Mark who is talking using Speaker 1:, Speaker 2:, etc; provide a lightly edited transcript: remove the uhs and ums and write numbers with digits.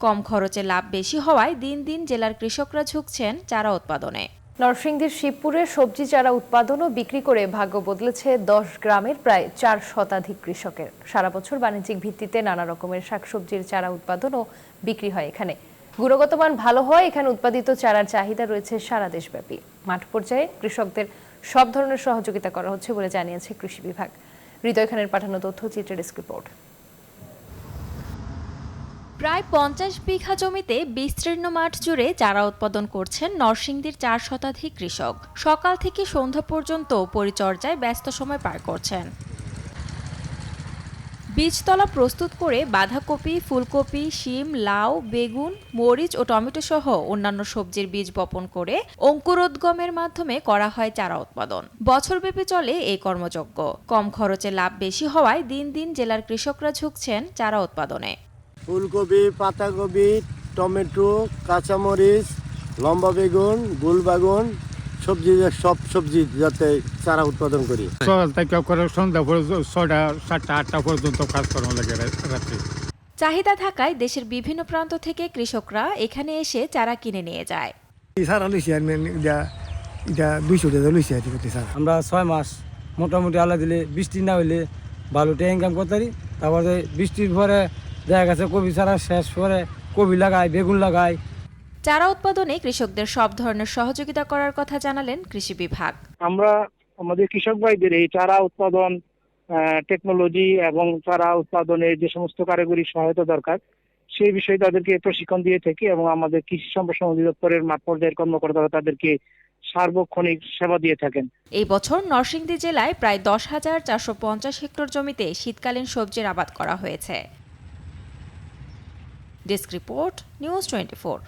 Speaker 1: কম খরচে লাভ বেশি হওয়ায় দিন দিন জেলার কৃষকরা ঝুঁকছেন চারা উৎপাদনে।
Speaker 2: নরসিংদীর শিবপুরে সবজি চারা উৎপাদন ও বিক্রি করে ভাগ্য বদলেছে 10 গ্রামের প্রায় 4 শতাধিক কৃষকের। সারা বছর বাণিজ্যিক ভিত্তিতে নানা রকমের শাকসবজির চারা উৎপাদন ও বিক্রি হয় এখানে। গুণগত মান ভালো হয় এখানে উৎপাদিত চারার চাহিদা রয়েছে সারা দেশব্যাপী। মাঠ পর্যায়ে কৃষকদের সব ধরনের সহযোগিতা করা হচ্ছে বলে জানিয়েছে কৃষি বিভাগ। হৃদয় খানের পাঠানো তথ্যচিত্র ডেস্ক রিপোর্ট।
Speaker 1: প্রায় 50 বিঘা জমিতে বিস্তীর্ণ মাঠ জুড়ে চারা উৎপাদন করছেন নরসিংদীর 4 শতাধিক কৃষক। সকাল থেকে সন্ধ্যা পর্যন্ত পরিচর্যায় ব্যস্ত সময় পার করছেন। বীজতলা প্রস্তুত করে বাঁধাকপি, ফুলকপি, শিম, লাউ, বেগুন, মরিচ ও টমেটো সহ অন্যান্য সবজির বীজ বপন করে অঙ্কুরোদ্গমের মাধ্যমে করা হয় চারা উৎপাদন। বছরব্যাপী চলে এই কর্মযজ্ঞ। কম খরচে লাভ বেশি হওয়ায় দিন দিন জেলার কৃষকরা ঝুঁকছেন চারা উৎপাদনে।
Speaker 3: ফুলকপি, পাতাকপি, টমেটো, কাঁচামরিচ, লম্বা বেগুন, গোল বেগুন, সব সবজি যাতে চারা উৎপাদন করি।
Speaker 4: সকাল থেকে করে সন্ধ্যা পর্যন্ত 6টা 7টা 8টা পর্যন্ত কাজ করা লাগে রাত্রে।
Speaker 1: চাহিদা থাকায় দেশের বিভিন্ন প্রান্ত থেকে কৃষকরা এখানে এসে চারা কিনে নিয়ে যায়।
Speaker 5: সারা লইছি এটা 200 টাকা লইছি আর কি স্যার।
Speaker 6: আমরা 6 মাস মোটামুটি আল্লাহ দিলে বৃষ্টি না হইলে ভালোটা ইনকাম করতে পারি। তারপরে বৃষ্টির পরে দেখা গেছে কবি চারা শেষ করে কবি লাগাই, বেগুন লাগাই।
Speaker 1: চারা উৎপাদনে কৃষকদের সব ধরনের সহযোগিতা করার কথা জানালেন কৃষি বিভাগ।
Speaker 7: আমরা আমাদের কৃষক ভাইদের এই চারা উৎপাদন টেকনোলজি এবং চারা উৎপাদনের যে সমস্ত কারিগরি সহায়তা দরকার সেই বিষয়ে তাদেরকে প্রশিক্ষণ দিয়ে থাকি এবং আমাদের কৃষি সম্প্রসারণ অধিদপ্তরের মাঠ পর্যায়ের কর্মকর্তারা তাদেরকে সার্বক্ষণিক সেবা দিয়ে থাকেন।
Speaker 1: এই বছর নরসিংদী জেলায় প্রায় 10,450 হেক্টর জমিতে শীতকালীন সবজির আবাদ করা হয়েছে। Desk report, news 24।